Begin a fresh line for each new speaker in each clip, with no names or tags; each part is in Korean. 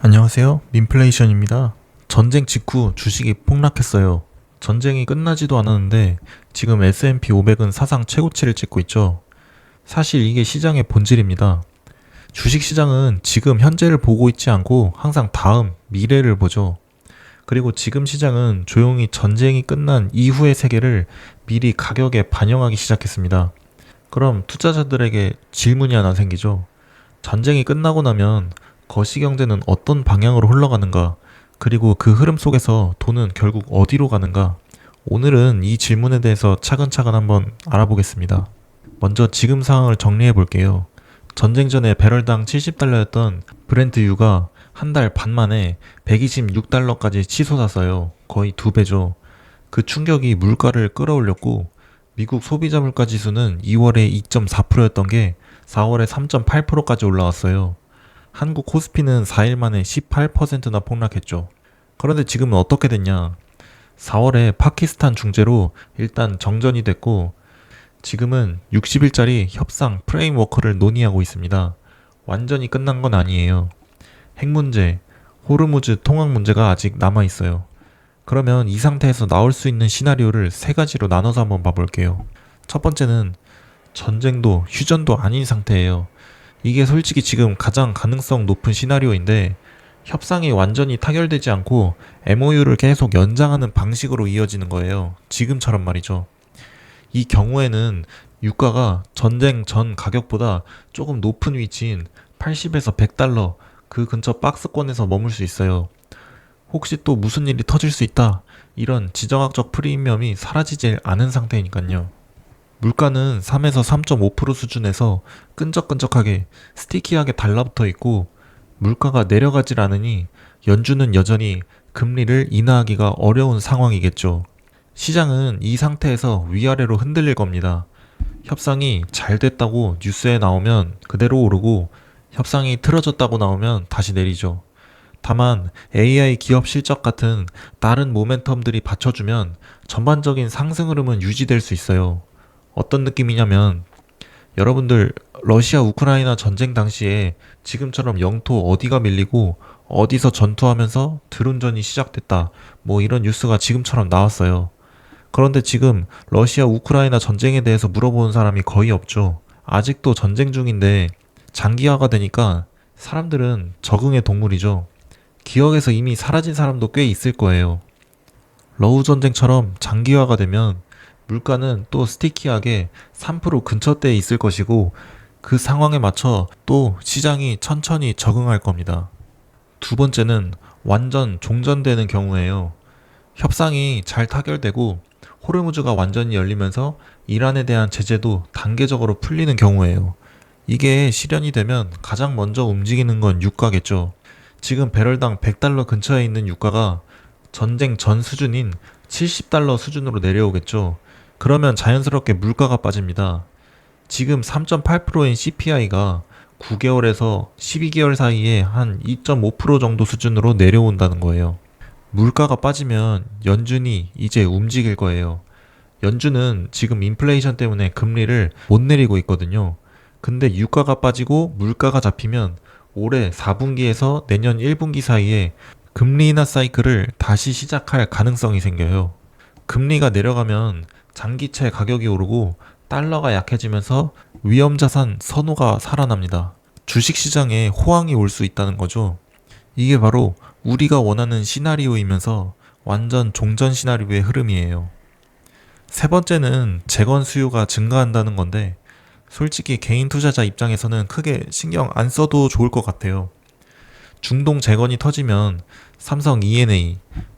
안녕하세요. 민플레이션입니다. 전쟁 직후 주식이 폭락했어요. 전쟁이 끝나지도 않았는데 지금 S&P 500은 사상 최고치를 찍고 있죠. 사실 이게 시장의 본질입니다. 주식시장은 지금 현재를 보고 있지 않고 항상 다음 미래를 보죠. 그리고 지금 시장은 조용히 전쟁이 끝난 이후의 세계를 미리 가격에 반영하기 시작했습니다. 그럼 투자자들에게 질문이 하나 생기죠. 전쟁이 끝나고 나면 거시경제는 어떤 방향으로 흘러가는가? 그리고 그 흐름 속에서 돈은 결국 어디로 가는가? 오늘은 이 질문에 대해서 차근차근 한번 알아보겠습니다. 먼저 지금 상황을 정리해 볼게요. 전쟁 전에 배럴당 70달러였던 브렌트유가 한 달 반 만에 126달러까지 치솟았어요. 거의 2배죠. 그 충격이 물가를 끌어올렸고 미국 소비자 물가 지수는 2월에 2.4%였던 게 4월에 3.8%까지 올라왔어요. 한국 코스피는 4일 만에 18%나 폭락했죠. 그런데 지금은 어떻게 됐냐? 4월에 파키스탄 중재로 일단 정전이 됐고 지금은 60일짜리 협상 프레임워크를 논의하고 있습니다. 완전히 끝난 건 아니에요. 핵 문제, 호르무즈 통항 문제가 아직 남아 있어요. 그러면 이 상태에서 나올 수 있는 시나리오를 세 가지로 나눠서 한번 봐볼게요. 첫 번째는 전쟁도 휴전도 아닌 상태예요. 이게 솔직히 지금 가장 가능성 높은 시나리오인데 협상이 완전히 타결되지 않고 MOU를 계속 연장하는 방식으로 이어지는 거예요. 지금처럼 말이죠. 이 경우에는 유가가 전쟁 전 가격보다 조금 높은 위치인 80에서 100달러 그 근처 박스권에서 머물 수 있어요. 혹시 또 무슨 일이 터질 수 있다. 이런 지정학적 프리미엄이 사라지지 않은 상태니까요. 물가는 3에서 3.5% 수준에서 끈적끈적하게 스티키하게 달라붙어 있고 물가가 내려가질 않으니 연준은 여전히 금리를 인하하기가 어려운 상황이겠죠. 시장은 이 상태에서 위아래로 흔들릴 겁니다. 협상이 잘 됐다고 뉴스에 나오면 그대로 오르고 협상이 틀어졌다고 나오면 다시 내리죠. 다만 AI 기업 실적 같은 다른 모멘텀들이 받쳐주면 전반적인 상승 흐름은 유지될 수 있어요. 어떤 느낌이냐면 여러분들 러시아 우크라이나 전쟁 당시에 지금처럼 영토 어디가 밀리고 어디서 전투하면서 드론전이 시작됐다 뭐 이런 뉴스가 지금처럼 나왔어요. 그런데 지금 러시아 우크라이나 전쟁에 대해서 물어보는 사람이 거의 없죠. 아직도 전쟁 중인데 장기화가 되니까 사람들은 적응의 동물이죠. 기억에서 이미 사라진 사람도 꽤 있을 거예요. 러우 전쟁처럼 장기화가 되면 물가는 또 스티키하게 3% 근처대에 있을 것이고 그 상황에 맞춰 또 시장이 천천히 적응할 겁니다. 두 번째는 완전 종전되는 경우예요. 협상이 잘 타결되고 호르무즈가 완전히 열리면서 이란에 대한 제재도 단계적으로 풀리는 경우예요. 이게 실현이 되면 가장 먼저 움직이는 건 유가겠죠. 지금 배럴당 100달러 근처에 있는 유가가 전쟁 전 수준인 70달러 수준으로 내려오겠죠. 그러면 자연스럽게 물가가 빠집니다. 지금 3.8%인 CPI가 9개월에서 12개월 사이에 한 2.5% 정도 수준으로 내려온다는 거예요. 물가가 빠지면 연준이 이제 움직일 거예요. 연준은 지금 인플레이션 때문에 금리를 못 내리고 있거든요. 근데 유가가 빠지고 물가가 잡히면 올해 4분기에서 내년 1분기 사이에 금리 인하 사이클을 다시 시작할 가능성이 생겨요. 금리가 내려가면 장기채 가격이 오르고 달러가 약해지면서 위험자산 선호가 살아납니다. 주식시장에 호황이 올 수 있다는 거죠. 이게 바로 우리가 원하는 시나리오이면서 완전 종전 시나리오의 흐름이에요. 세 번째는 재건 수요가 증가한다는 건데 솔직히 개인 투자자 입장에서는 크게 신경 안 써도 좋을 것 같아요. 중동 재건이 터지면 삼성 E&A,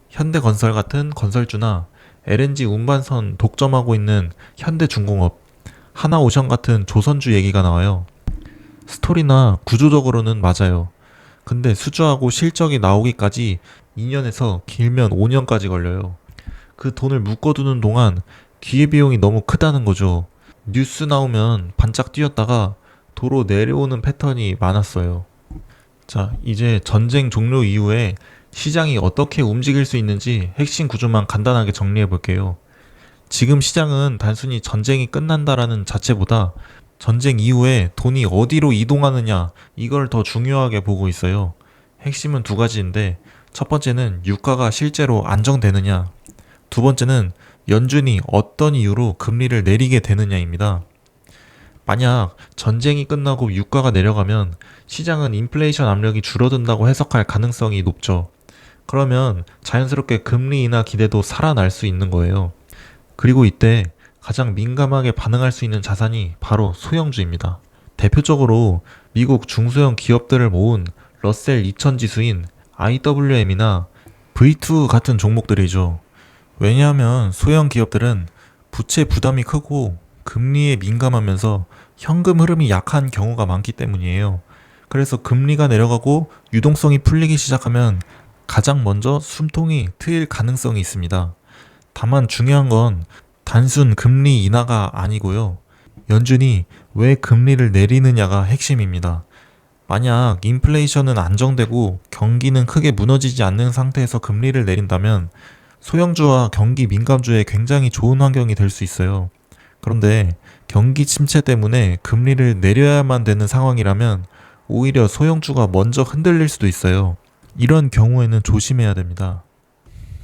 현대건설 같은 건설주나 LNG 운반선 독점하고 있는 현대중공업, 하나오션 같은 조선주 얘기가 나와요. 스토리나 구조적으로는 맞아요. 근데 수주하고 실적이 나오기까지 2년에서 길면 5년까지 걸려요. 그 돈을 묶어두는 동안 기회비용이 너무 크다는 거죠. 뉴스 나오면 반짝 뛰었다가 도로 내려오는 패턴이 많았어요. 자, 이제 전쟁 종료 이후에 시장이 어떻게 움직일 수 있는지 핵심 구조만 간단하게 정리해 볼게요. 지금 시장은 단순히 전쟁이 끝난다라는 자체보다 전쟁 이후에 돈이 어디로 이동하느냐 이걸 더 중요하게 보고 있어요. 핵심은 두 가지인데, 첫 번째는 유가가 실제로 안정되느냐, 두 번째는 연준이 어떤 이유로 금리를 내리게 되느냐입니다. 만약 전쟁이 끝나고 유가가 내려가면 시장은 인플레이션 압력이 줄어든다고 해석할 가능성이 높죠. 그러면 자연스럽게 금리 인하 기대도 살아날 수 있는 거예요. 그리고 이때 가장 민감하게 반응할 수 있는 자산이 바로 소형주입니다. 대표적으로 미국 중소형 기업들을 모은 러셀 2000 지수인 IWM이나 V2 같은 종목들이죠. 왜냐하면 소형 기업들은 부채 부담이 크고 금리에 민감하면서 현금 흐름이 약한 경우가 많기 때문이에요. 그래서 금리가 내려가고 유동성이 풀리기 시작하면 가장 먼저 숨통이 트일 가능성이 있습니다. 다만 중요한 건 단순 금리 인하가 아니고요. 연준이 왜 금리를 내리느냐가 핵심입니다. 만약 인플레이션은 안정되고 경기는 크게 무너지지 않는 상태에서 금리를 내린다면 소형주와 경기 민감주에 굉장히 좋은 환경이 될 수 있어요. 그런데 경기 침체 때문에 금리를 내려야만 되는 상황이라면 오히려 소형주가 먼저 흔들릴 수도 있어요. 이런 경우에는 조심해야 됩니다.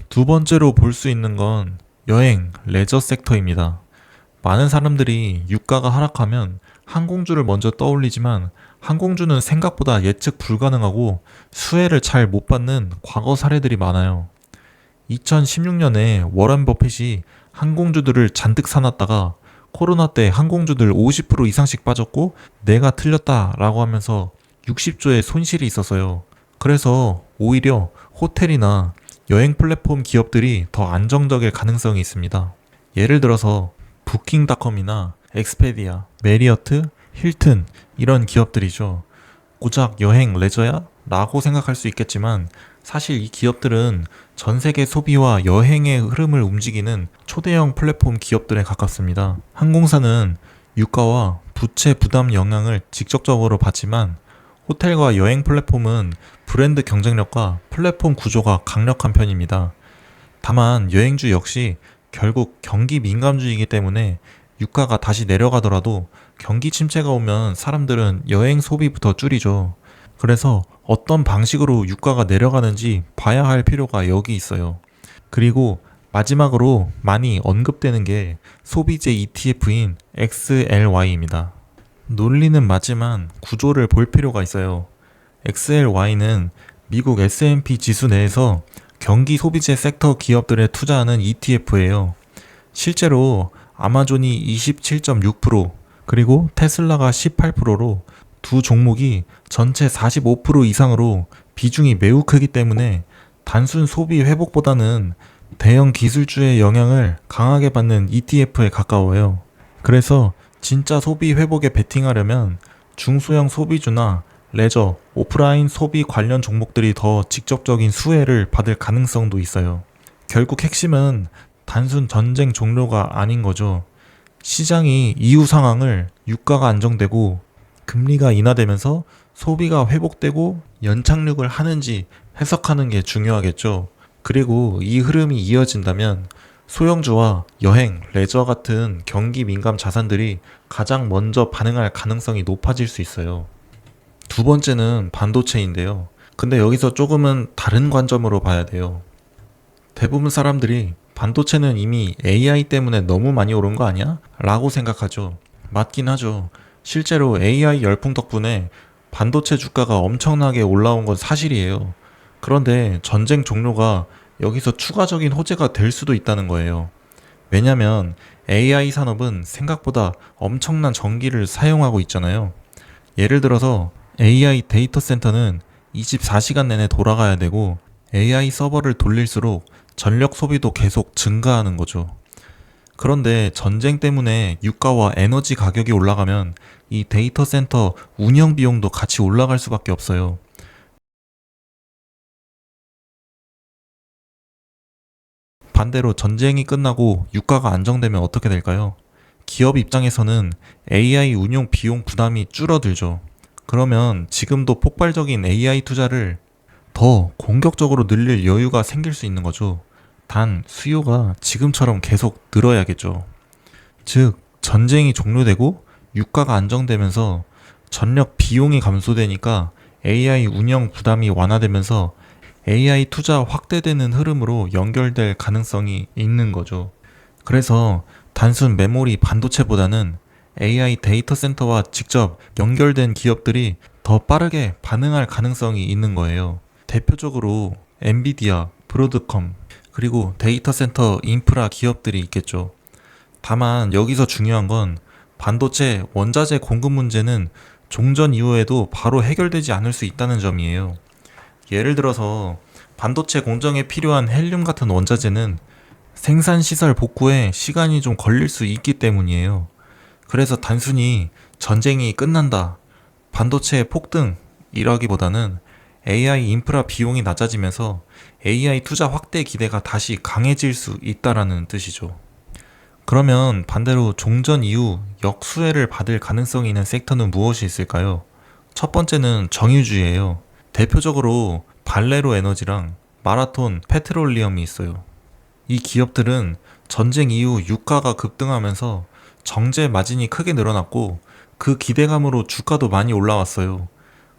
두 번째로 볼 수 있는 건 여행, 레저 섹터입니다. 많은 사람들이 유가가 하락하면 항공주를 먼저 떠올리지만 항공주는 생각보다 예측 불가능하고 수혜를 잘 못 받는 과거 사례들이 많아요. 2016년에 워런 버핏이 항공주들을 잔뜩 사놨다가 코로나 때 항공주들 50% 이상씩 빠졌고 내가 틀렸다라고 하면서 60조의 손실이 있었어요. 그래서 오히려 호텔이나 여행 플랫폼 기업들이 더 안정적일 가능성이 있습니다. 예를 들어서 부킹닷컴이나 엑스페디아, 메리어트, 힐튼 이런 기업들이죠. 고작 여행, 레저야? 라고 생각할 수 있겠지만 사실 이 기업들은 전 세계 소비와 여행의 흐름을 움직이는 초대형 플랫폼 기업들에 가깝습니다. 항공사는 유가와 부채 부담 영향을 직접적으로 받지만 호텔과 여행 플랫폼은 브랜드 경쟁력과 플랫폼 구조가 강력한 편입니다. 다만 여행주 역시 결국 경기 민감주이기 때문에 유가가 다시 내려가더라도 경기 침체가 오면 사람들은 여행 소비부터 줄이죠. 그래서 어떤 방식으로 유가가 내려가는지 봐야 할 필요가 여기 있어요. 그리고 마지막으로 많이 언급되는 게 소비재 ETF인 XLY입니다. 논리는 맞지만 구조를 볼 필요가 있어요. XLY는 미국 S&P 지수 내에서 경기 소비재 섹터 기업들에 투자하는 ETF예요. 실제로 아마존이 27.6%, 그리고 테슬라가 18%로 두 종목이 전체 45% 이상으로 비중이 매우 크기 때문에 단순 소비 회복보다는 대형 기술주의 영향을 강하게 받는 ETF에 가까워요. 그래서 진짜 소비 회복에 베팅하려면 중소형 소비주나 레저, 오프라인 소비 관련 종목들이 더 직접적인 수혜를 받을 가능성도 있어요. 결국 핵심은 단순 전쟁 종료가 아닌 거죠. 시장이 이후 상황을 유가가 안정되고 금리가 인하되면서 소비가 회복되고 연착륙을 하는지 해석하는 게 중요하겠죠. 그리고 이 흐름이 이어진다면 소형주와 여행, 레저 같은 경기 민감 자산들이 가장 먼저 반응할 가능성이 높아질 수 있어요. 두 번째는 반도체인데요. 근데 여기서 조금은 다른 관점으로 봐야 돼요. 대부분 사람들이 반도체는 이미 AI 때문에 너무 많이 오른 거 아니야? 라고 생각하죠. 맞긴 하죠. 실제로 AI 열풍 덕분에 반도체 주가가 엄청나게 올라온 건 사실이에요. 그런데 전쟁 종료가 여기서 추가적인 호재가 될 수도 있다는 거예요. 왜냐면 AI 산업은 생각보다 엄청난 전기를 사용하고 있잖아요. 예를 들어서 AI 데이터 센터는 24시간 내내 돌아가야 되고 AI 서버를 돌릴수록 전력 소비도 계속 증가하는 거죠. 그런데 전쟁 때문에 유가와 에너지 가격이 올라가면 이 데이터 센터 운영 비용도 같이 올라갈 수밖에 없어요. 반대로 전쟁이 끝나고 유가가 안정되면 어떻게 될까요? 기업 입장에서는 AI 운용 비용 부담이 줄어들죠. 그러면 지금도 폭발적인 AI 투자를 더 공격적으로 늘릴 여유가 생길 수 있는 거죠. 단 수요가 지금처럼 계속 늘어야겠죠. 즉 전쟁이 종료되고 유가가 안정되면서 전력 비용이 감소되니까 AI 운영 부담이 완화되면서 AI 투자 확대되는 흐름으로 연결될 가능성이 있는 거죠. 그래서 단순 메모리 반도체보다는 AI 데이터 센터와 직접 연결된 기업들이 더 빠르게 반응할 가능성이 있는 거예요. 대표적으로 엔비디아, 브로드컴, 그리고 데이터 센터 인프라 기업들이 있겠죠. 다만 여기서 중요한 건 반도체 원자재 공급 문제는 종전 이후에도 바로 해결되지 않을 수 있다는 점이에요. 예를 들어서 반도체 공정에 필요한 헬륨 같은 원자재는 생산 시설 복구에 시간이 좀 걸릴 수 있기 때문이에요. 그래서 단순히 전쟁이 끝난다, 반도체 폭등이라기보다는 AI 인프라 비용이 낮아지면서 AI 투자 확대 기대가 다시 강해질 수 있다라는 뜻이죠. 그러면 반대로 종전 이후 역수혜를 받을 가능성이 있는 섹터는 무엇이 있을까요? 첫 번째는 정유주예요. 대표적으로 발레로 에너지랑 마라톤 페트롤리엄이 있어요. 이 기업들은 전쟁 이후 유가가 급등하면서 정제 마진이 크게 늘어났고 그 기대감으로 주가도 많이 올라왔어요.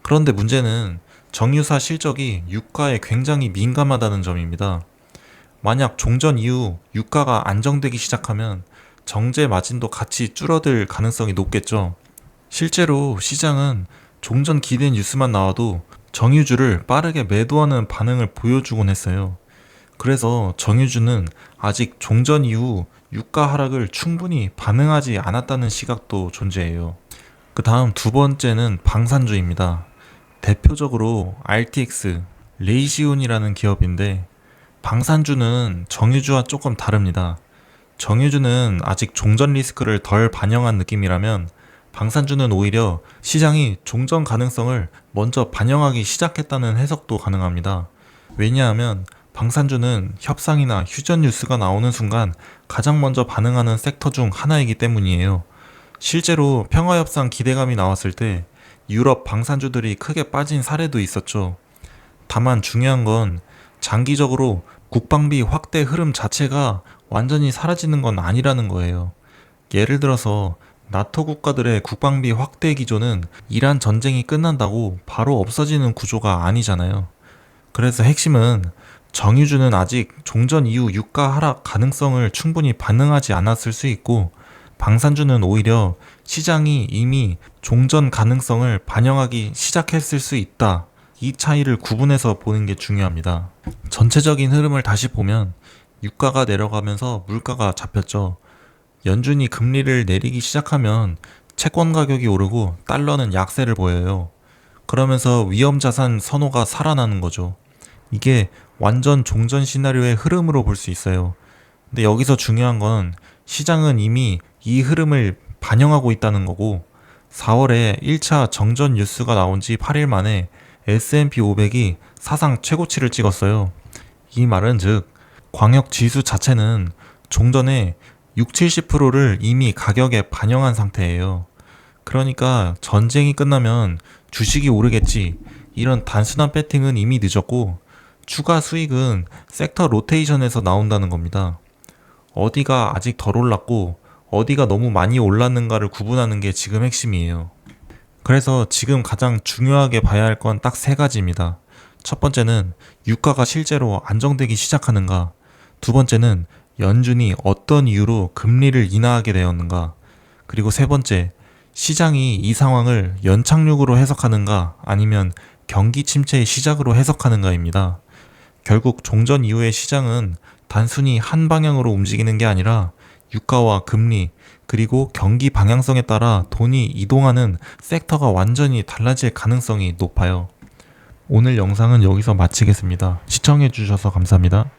그런데 문제는 정유사 실적이 유가에 굉장히 민감하다는 점입니다. 만약 종전 이후 유가가 안정되기 시작하면 정제 마진도 같이 줄어들 가능성이 높겠죠. 실제로 시장은 종전 기대 뉴스만 나와도 정유주를 빠르게 매도하는 반응을 보여주곤 했어요. 그래서 정유주는 아직 종전 이후 유가 하락을 충분히 반응하지 않았다는 시각도 존재해요. 그 다음 두 번째는 방산주입니다. 대표적으로 RTX, 레이시온이라는 기업인데 방산주는 정유주와 조금 다릅니다. 정유주는 아직 종전 리스크를 덜 반영한 느낌이라면 방산주는 오히려 시장이 종전 가능성을 먼저 반영하기 시작했다는 해석도 가능합니다. 왜냐하면 방산주는 협상이나 휴전 뉴스가 나오는 순간 가장 먼저 반응하는 섹터 중 하나이기 때문이에요. 실제로 평화협상 기대감이 나왔을 때 유럽 방산주들이 크게 빠진 사례도 있었죠. 다만 중요한 건 장기적으로 국방비 확대 흐름 자체가 완전히 사라지는 건 아니라는 거예요. 예를 들어서 나토 국가들의 국방비 확대 기조는 이란 전쟁이 끝난다고 바로 없어지는 구조가 아니잖아요. 그래서 핵심은 정유주는 아직 종전 이후 유가 하락 가능성을 충분히 반응하지 않았을 수 있고 방산주는 오히려 시장이 이미 종전 가능성을 반영하기 시작했을 수 있다. 이 차이를 구분해서 보는 게 중요합니다. 전체적인 흐름을 다시 보면 유가가 내려가면서 물가가 잡혔죠. 연준이 금리를 내리기 시작하면 채권 가격이 오르고 달러는 약세를 보여요. 그러면서 위험자산 선호가 살아나는 거죠. 이게 완전 종전 시나리오의 흐름으로 볼 수 있어요. 근데 여기서 중요한 건 시장은 이미 이 흐름을 반영하고 있다는 거고 4월에 1차 정전 뉴스가 나온 지 8일 만에 S&P 500이 사상 최고치를 찍었어요. 이 말은 즉 광역 지수 자체는 종전에 60-70%를 이미 가격에 반영한 상태예요. 그러니까 전쟁이 끝나면 주식이 오르겠지, 이런 단순한 배팅은 이미 늦었고 추가 수익은 섹터 로테이션에서 나온다는 겁니다. 어디가 아직 덜 올랐고 어디가 너무 많이 올랐는가를 구분하는 게 지금 핵심이에요. 그래서 지금 가장 중요하게 봐야 할 건 딱 세 가지입니다. 첫 번째는 유가가 실제로 안정되기 시작하는가, 두 번째는 연준이 어떤 이유로 금리를 인하하게 되었는가, 그리고 세 번째, 시장이 이 상황을 연착륙으로 해석하는가 아니면 경기 침체의 시작으로 해석하는가입니다. 결국 종전 이후의 시장은 단순히 한 방향으로 움직이는 게 아니라 유가와 금리 그리고 경기 방향성에 따라 돈이 이동하는 섹터가 완전히 달라질 가능성이 높아요. 오늘 영상은 여기서 마치겠습니다. 시청해주셔서 감사합니다.